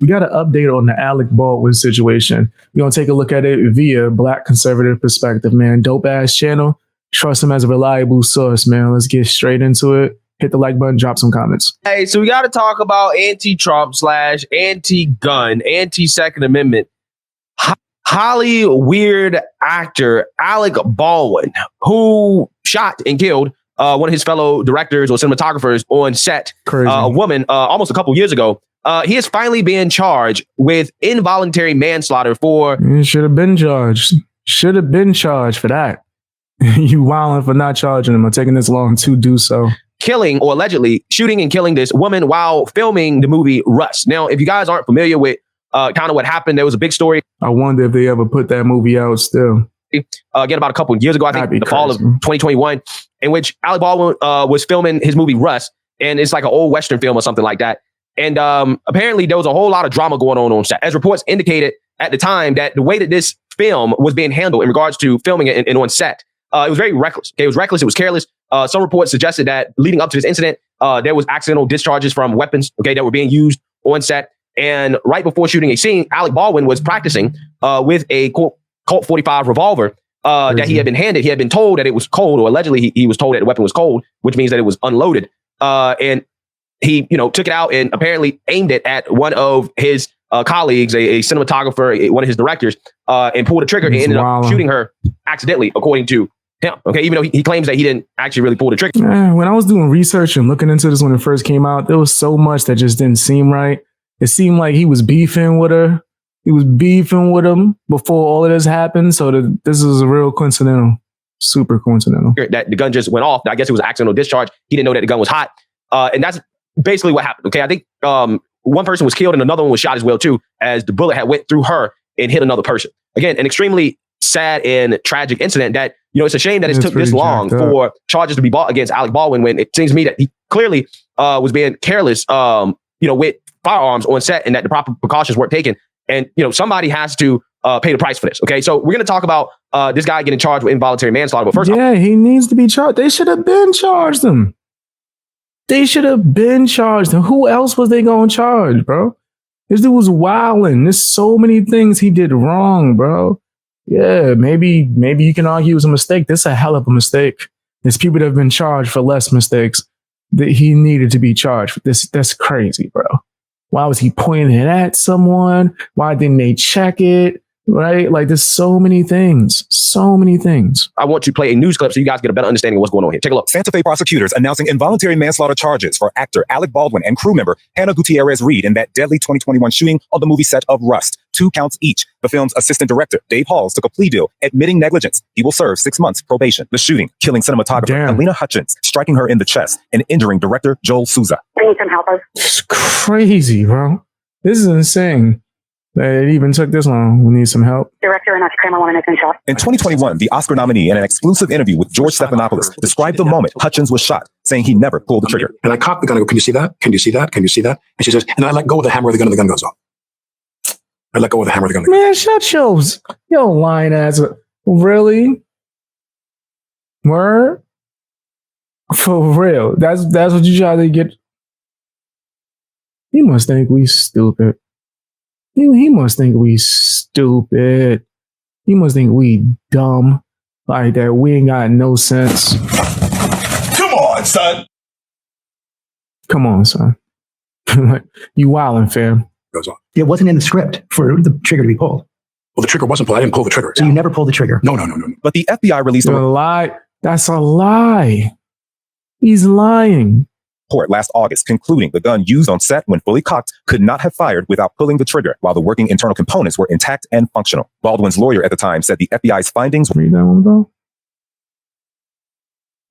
We got an update on the Alec Baldwin situation. We're going to take a look at it via Black conservative perspective, man. Dope ass channel. Trust him as a reliable source, man. Let's get straight into it. Hit the like button, drop some comments. Hey, so we got to talk about anti-Trump / anti-gun, anti-Second Amendment. Highly weird actor Alec Baldwin, who shot and killed one of his fellow directors or cinematographers on set, a woman, almost a couple years ago. He is finally being charged with involuntary manslaughter for... You should have been charged. Should have been charged for that. You wilding for not charging him or taking this long to do so. Killing or allegedly shooting and killing this woman while filming the movie Rust. Now, if you guys aren't familiar with kind of what happened, there was a big story. I wonder if they ever put that movie out still. Again, about a couple of years ago, I think the fall of 2021, in which Alec Baldwin was filming his movie Rust. And it's like an old Western film or something like that. And apparently there was a whole lot of drama going on set. As reports indicated at the time that the way that this film was being handled in regards to filming it and on set, it was very reckless. Okay, it was reckless. It was careless. Some reports suggested that leading up to this incident, there was accidental discharges from weapons, okay, that were being used on set. And right before shooting a scene, Alec Baldwin was practicing with a Colt 45 revolver that he had been handed. He had been told that it was cold, or allegedly he was told that the weapon was cold, which means that it was unloaded. And he, took it out and apparently aimed it at one of his colleagues, a cinematographer, one of his directors, and pulled the trigger and ended up shooting her accidentally, according to him. Okay, even though he claims that he didn't actually really pull the trigger. When I was doing research and looking into this when it first came out, there was so much that just didn't seem right. It seemed like he was beefing with her. He was beefing with him before all of this happened. So this is a real coincidental, super coincidental. That the gun just went off. I guess it was an accidental discharge. He didn't know that the gun was hot. And that's basically what happened. Okay, I think one person was killed and another one was shot as well too, as the bullet had went through her and hit another person. Again, an extremely sad and tragic incident that, it's a shame that it took this long for charges to be brought against Alec Baldwin, when it seems to me that he clearly was being careless, with firearms on set, and that the proper precautions weren't taken. And, somebody has to pay the price for this. Okay, so we're going to talk about this guy getting charged with involuntary manslaughter. But first, he needs to be charged. They should have been charged him. They should have been charged him. Who else was they going to charge, bro? This dude was wilding. There's so many things he did wrong, bro. Yeah, maybe you can argue it was a mistake. This is a hell of a mistake. There's people that have been charged for less mistakes. That he needed to be charged. That's crazy, bro. Why was he pointing it at someone? Why didn't they check it? Right? Like, there's so many things. So many things. I want to play a news clip so you guys get a better understanding of what's going on here. Take a look. Santa Fe prosecutors announcing involuntary manslaughter charges for actor Alec Baldwin and crew member Hannah Gutierrez-Reed in that deadly 2021 shooting on the movie set of Rust. 2 counts each. The film's assistant director, Dave Halls, took a plea deal, admitting negligence. He will serve 6 months probation. The shooting, killing cinematographer Alina Hutchins, striking her in the chest, and injuring director Joel Souza. We need some help us. It's crazy, bro. This is insane. It even took this long. We need some help. Director and Usher Kramer want to make shot. In 2021, the Oscar nominee, in an exclusive interview with George Stephanopoulos, described the moment Hutchins was shot, saying he never pulled the trigger. And I cocked the gun. I go, "Can you see that? Can you see that? Can you see that?" And she says, and I let go of the hammer of the gun, and the gun goes off. I let go of the hammer of the gun. Man, shut your lying ass. Really? Word? For real? That's what you try to get. He must think we stupid. He must think we stupid. He must think we dumb. Like that we ain't got no sense. Come on, son. Come on, son. You wildin', fam. Goes on. It wasn't in the script for the trigger to be pulled. Well, the trigger wasn't pulled. I didn't pull the trigger. So you never pulled the trigger? No. But the FBI released a lie. That's a lie. He's lying. Report last August concluding the gun used on set when fully cocked could not have fired without pulling the trigger, while the working internal components were intact and functional. Baldwin's lawyer at the time said the FBI's findings... Read that one, though.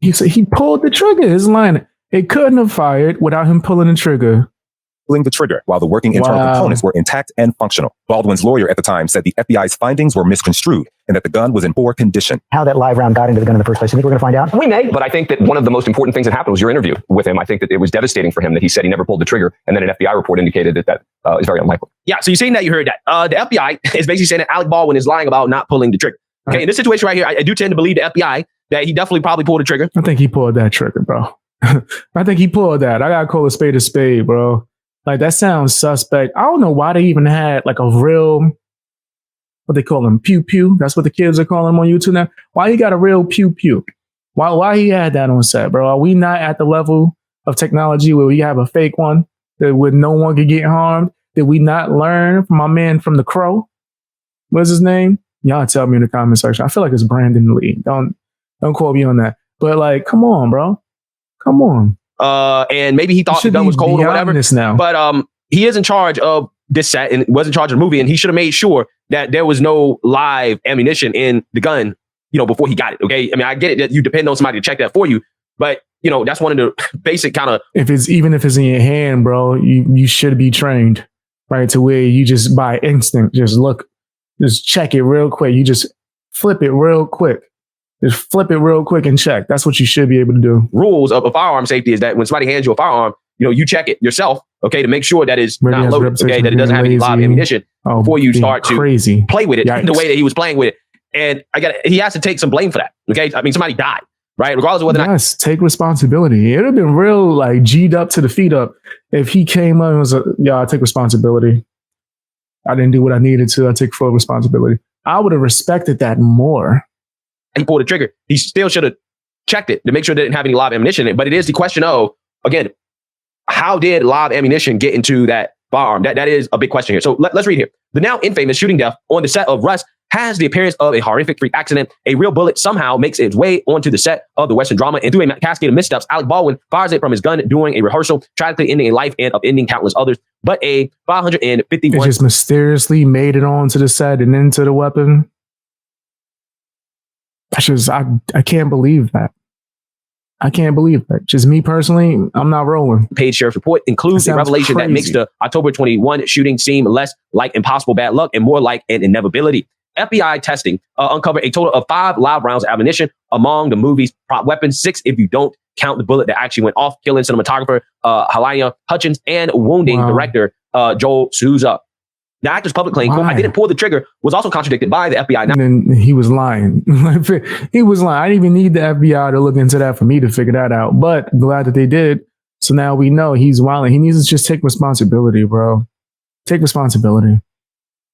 He said he pulled the trigger. His line. It couldn't have fired without him pulling the trigger. Pulling the trigger, while the working internal components were intact and functional. Baldwin's lawyer at the time said the FBI's findings were misconstrued and that the gun was in poor condition. How that live round got into the gun in the first place, you think we're going to find out? We may, but I think that one of the most important things that happened was your interview with him. I think that it was devastating for him that he said he never pulled the trigger, and then an FBI report indicated that is very unlikely. Yeah, so you're saying that you heard that. The FBI is basically saying that Alec Baldwin is lying about not pulling the trigger. Okay, in this situation right here, I do tend to believe the FBI that he definitely probably pulled the trigger. I think he pulled that trigger, bro. I think he pulled that. I got to call a spade, bro. Like, that sounds suspect. I don't know why they even had like a real, what they call them, pew pew. That's what the kids are calling them on YouTube now. Why he got a real pew pew? Why he had that on set, bro? Are we not at the level of technology where we have a fake one that where no one could get harmed? Did we not learn from my man from The Crow? What's his name? Y'all tell me in the comment section. I feel like it's Brandon Lee. Don't quote me on that. But like, come on, bro. Come on. And maybe he thought the gun was cold or whatever. Now. But he is in charge of this set and was in charge of the movie, and he should have made sure that there was no live ammunition in the gun, before he got it. Okay. I mean, I get it that you depend on somebody to check that for you, but that's one of the basic kind of. Even if it's in your hand, bro, you should be trained, right? To where you just by instinct, just check it real quick. You just flip it real quick. Just flip it real quick and check. That's what you should be able to do. Rules of firearm safety is that when somebody hands you a firearm, you check it yourself, okay, to make sure that it's not loaded, okay, that it doesn't have any live ammunition before you start to play with it the way that he was playing with it. And he has to take some blame for that, okay? I mean, somebody died, right? Regardless of whether or not. Yes, take responsibility. It would have been real, like, G'd up to the feet up if he came up and was like, yeah, I take responsibility. I didn't do what I needed to. I take full responsibility. I would have respected that more. He pulled the trigger. He still should have checked it to make sure it didn't have any live ammunition in it. But it is the question of, again, how did live ammunition get into that firearm? That is a big question here. So let's read here. The now infamous shooting death on the set of Rust has the appearance of a horrific freak accident. A real bullet somehow makes its way onto the set of the Western drama, and through a cascade of missteps, Alec Baldwin fires it from his gun during a rehearsal, tragically ending a life and upending countless others. But a 551... It just mysteriously made it onto the set and into the weapon. I can't believe that. I can't believe that. Just me personally, I'm not rolling. Page Sheriff's report includes a revelation that makes the October 21 shooting seem less like impossible bad luck and more like an inevitability. FBI testing uncovered a total of 5 live rounds of ammunition among the movie's prop weapons, 6 if you don't count the bullet that actually went off, killing cinematographer Halyna Hutchins and wounding director Joel Souza. The actor's public claim, quote, I didn't pull the trigger, was also contradicted by the FBI. And then he was lying. He was lying. I didn't even need the FBI to look into that for me to figure that out. But glad that they did. So now we know he's wilding. He needs to just take responsibility, bro. Take responsibility.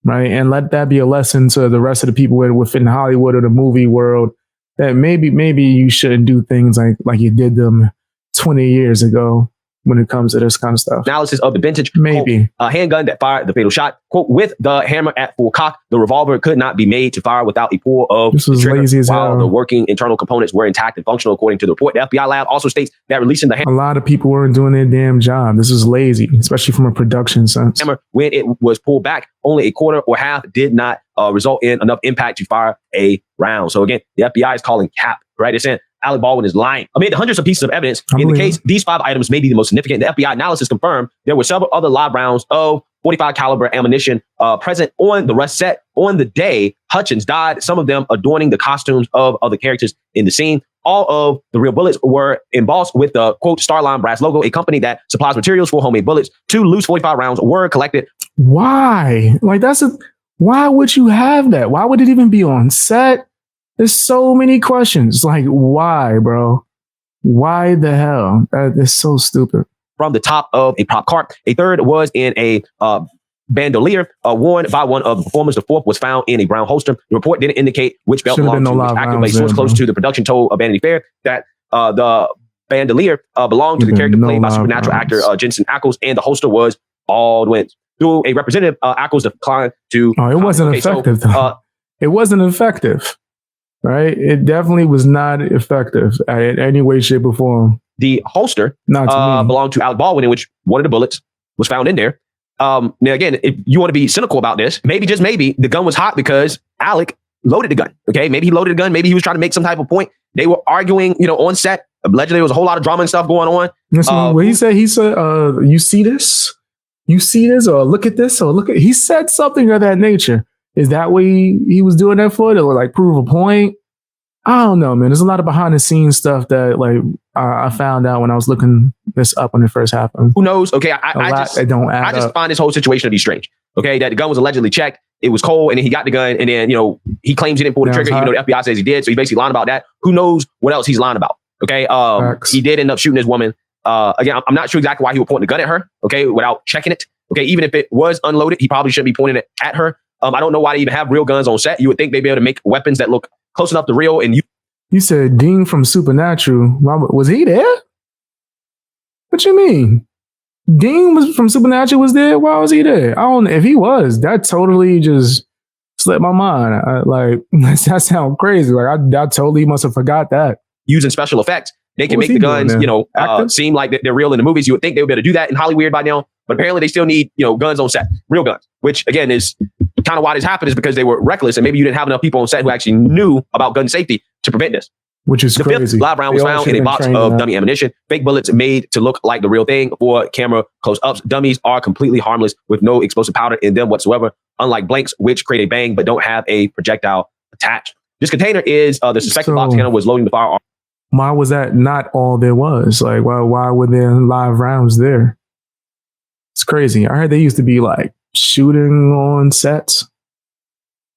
Right? And let that be a lesson to the rest of the people within Hollywood or the movie world that maybe you shouldn't do things like you did them 20 years ago. When it comes to this kind of stuff. Analysis of the vintage maybe quote, handgun that fired the fatal shot, quote, with the hammer at full cock, the revolver could not be made to fire without a pull of the trigger, while the working internal components were intact and functional according to the report. The FBI lab also states that releasing the hammer, a lot of people weren't doing their damn job. This is lazy, especially from a production sense. Hammer, when it was pulled back only a quarter or half, did not result in enough impact to fire a round. So again, the FBI is calling cap, right? It's saying Alec Baldwin is lying. Amid the hundreds of pieces of evidence in the case, these 5 items may be the most significant. The FBI analysis confirmed there were several other live rounds of .45 caliber ammunition present on the Rust set on the day Hutchins died, some of them adorning the costumes of other characters in the scene. All of the real bullets were embossed with the, quote, Starline brass logo, a company that supplies materials for homemade bullets. 2 loose .45 rounds were collected. Why? Like, why would you have that? Why would it even be on set? There's so many questions. Like, why, bro? Why the hell? That is so stupid. From the top of a prop cart. A third was in a bandolier worn by one of the performers. The fourth was found in a brown holster. The report didn't indicate which belt belonged to which actor, but a source close to the production told Vanity Fair that the bandolier belonged to the character played by supernatural actor Jensen Ackles, and the holster was Baldwin's. Through a representative, Ackles declined to... Oh, it wasn't effective, though. It wasn't effective. Right? It definitely was not effective in any way, shape, or form. The holster belonged to Alec Baldwin, in which one of the bullets was found in there. Now, again, if you want to be cynical about this, maybe, just maybe, the gun was hot because Alec loaded the gun. Okay? Maybe he loaded the gun. Maybe he was trying to make some type of point. They were arguing, on set. Allegedly, there was a whole lot of drama and stuff going on. What he said, you see this? You see this? Or look at this? Or look at... He said something of that nature. Is that what he was doing that for? To like prove a point? I don't know, man. There's a lot of behind the scenes stuff that I found out when I was looking this up when it first happened. Who knows? Okay, I just find this whole situation to be strange. Okay, that the gun was allegedly checked. It was cold, and then he got the gun, and then he claims he didn't pull the trigger. The FBI says he did, so he's basically lying about that. Who knows what else he's lying about? Okay, he did end up shooting this woman. Again, I'm not sure exactly why he would point the gun at her, okay, without checking it. Okay, even if it was unloaded, he probably shouldn't be pointing it at her. I don't know why they even have real guns on set. You would think they'd be able to make weapons that look close enough to real. And you said Dean from Supernatural. Was he there? What you mean? Dean was from Supernatural was there? Why was he there? I don't know. If he was, that totally just slipped my mind. That sounds crazy. Like I totally must have forgot that. Using special effects, they can make the guns, seem like they're real in the movies. You would think they would be able to do that in Hollywood by now, but apparently they still need, guns on set, real guns, which again is kind of why this happened, is because they were reckless and maybe you didn't have enough people on set who actually knew about gun safety to prevent this. Which is crazy. The fifth live round was found in a box of dummy ammunition. Fake bullets made to look like the real thing for camera close-ups. Dummies are completely harmless with no explosive powder in them whatsoever, unlike blanks, which create a bang but don't have a projectile attached. This container is the suspected box handler was loading the firearm. Why was that not all there was? Like, why were there live rounds there? It's crazy. I heard they used to be like shooting on sets,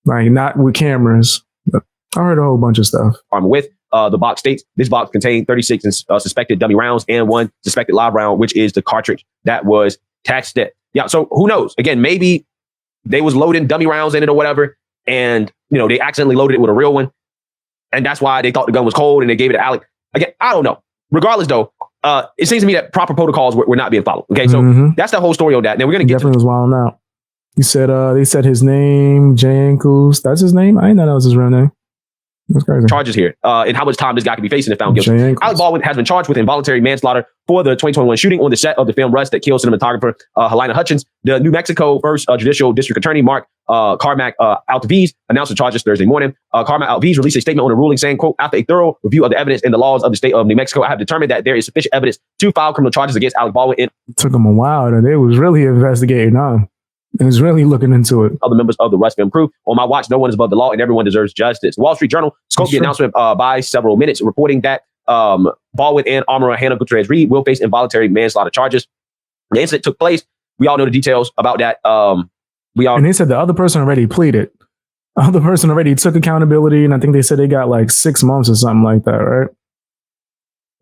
like not with cameras. But I heard a whole bunch of stuff. With the box states, this box contained 36 suspected dummy rounds and 1 suspected live round, which is the cartridge that was tested. Yeah, so who knows? Again, maybe they was loading dummy rounds in it or whatever, and they accidentally loaded it with a real one. And that's why they thought the gun was cold and they gave it to Alec. Again, I don't know. Regardless, though, it seems to me that proper protocols were not being followed. Okay, so that's the whole story on that. Now we're going to get definitely was wilding out. You said they said his name, Jay Ankles. That's his name? I didn't know that was his real name. That's crazy. Charges here and how much time this guy could be facing if found guilty. Alec Baldwin has been charged with involuntary manslaughter for the 2021 shooting on the set of the film Rust that killed cinematographer Helena Hutchins. The New Mexico First Judicial District Attorney Mark Carmack Altaviz announced the charges Thursday morning. Carmack Altaviz released a statement on the ruling saying, quote, after a thorough review of the evidence and the laws of the state of New Mexico, I have determined that there is sufficient evidence to file criminal charges against Alec Baldwin. It took them a while. They was really investigating on. And is really looking into it. Other members of the Rust film crew. On my watch, no one is above the law and everyone deserves justice. The Wall Street Journal scoped the announcement by several minutes, reporting that Baldwin and armorer Hannah Gutierrez-Reed will face involuntary manslaughter charges. The incident took place. We all know the details about that. And they said the other person already pleaded. The other person already took accountability, and I think they said they got like 6 months or something like that, right?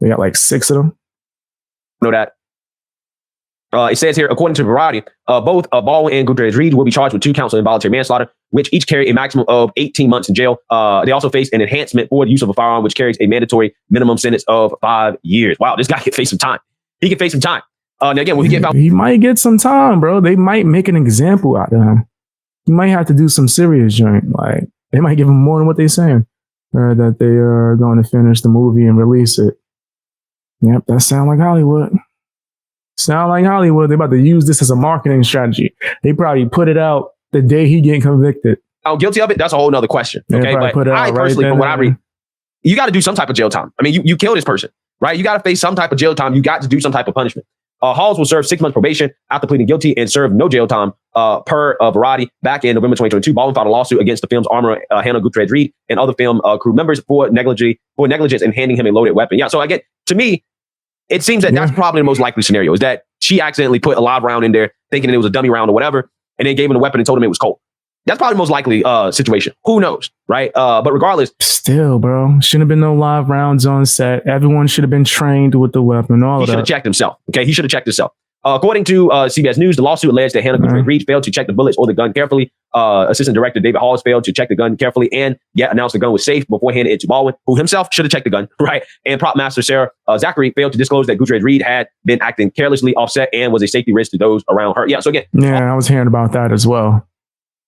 They got like 6 of them. Know that. It says here, according to Variety, both Baldwin and Gutierrez-Reed will be charged with 2 counts of involuntary manslaughter, which each carry a maximum of 18 months in jail. They also face an enhancement for the use of a firearm, which carries a mandatory minimum sentence of 5 years. Wow, this guy can face some time. He can face some time. Now again, when he get found, he might get some time, bro. They might make an example out of him. He might have to do some serious joint. Like they might give him more than what they're saying, or that they are going to finish the movie and release it. Yep, that sound like Hollywood. Sound like Hollywood. They're about to use this as a marketing strategy. They probably put it out the day he get convicted. Guilty of it? That's a whole nother question. Okay, but I personally, from what I read, you got to do some type of jail time. I mean, you kill this person, right? You got to face some type of jail time. You got to do some type of punishment. Halls will serve 6 months probation after pleading guilty and serve no jail time per Variety. Back in November 2022, Baldwin filed a lawsuit against the film's armorer, Hannah Gutierrez-Reed, and other film crew members for negligence in handing him a loaded weapon. Yeah, so again, to me, it seems that that's probably the most likely scenario, is that she accidentally put a live round in there thinking it was a dummy round or whatever, and then gave him the weapon and told him it was cold. That's probably the most likely situation. Who knows, right? But regardless. Still, bro, shouldn't have been no live rounds on set. Everyone should have been trained with the weapon. All of that. He should have checked himself. Okay, he should have checked himself. According to CBS News, the lawsuit alleged that Hannah Gutierrez-Reed failed to check the bullets or the gun carefully. Assistant Director David Halls failed to check the gun carefully and yet announced the gun was safe before handing it to Baldwin, who himself should have checked the gun, right? And prop master Sarah Zachary failed to disclose that Gutierrez-Reed had been acting carelessly offset and was a safety risk to those around her. Yeah, so again. Yeah, I was hearing about that as well.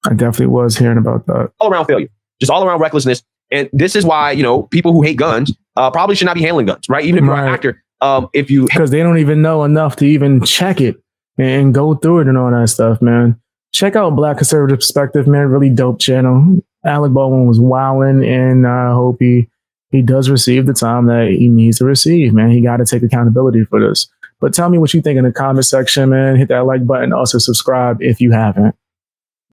I definitely was hearing about that. All around failure, just all around recklessness. And this is why, people who hate guns probably should not be handling guns, right? Even if you're an actor, because they don't even know enough to even check it and go through it and all that stuff, man. Check out Black Conservative Perspective, man. Really dope channel. Alec Baldwin was wilding, and I hope he does receive the time that he needs to receive, man. He got to take accountability for this. But tell me what you think in the comment section, man. Hit that like button. Also subscribe if you haven't.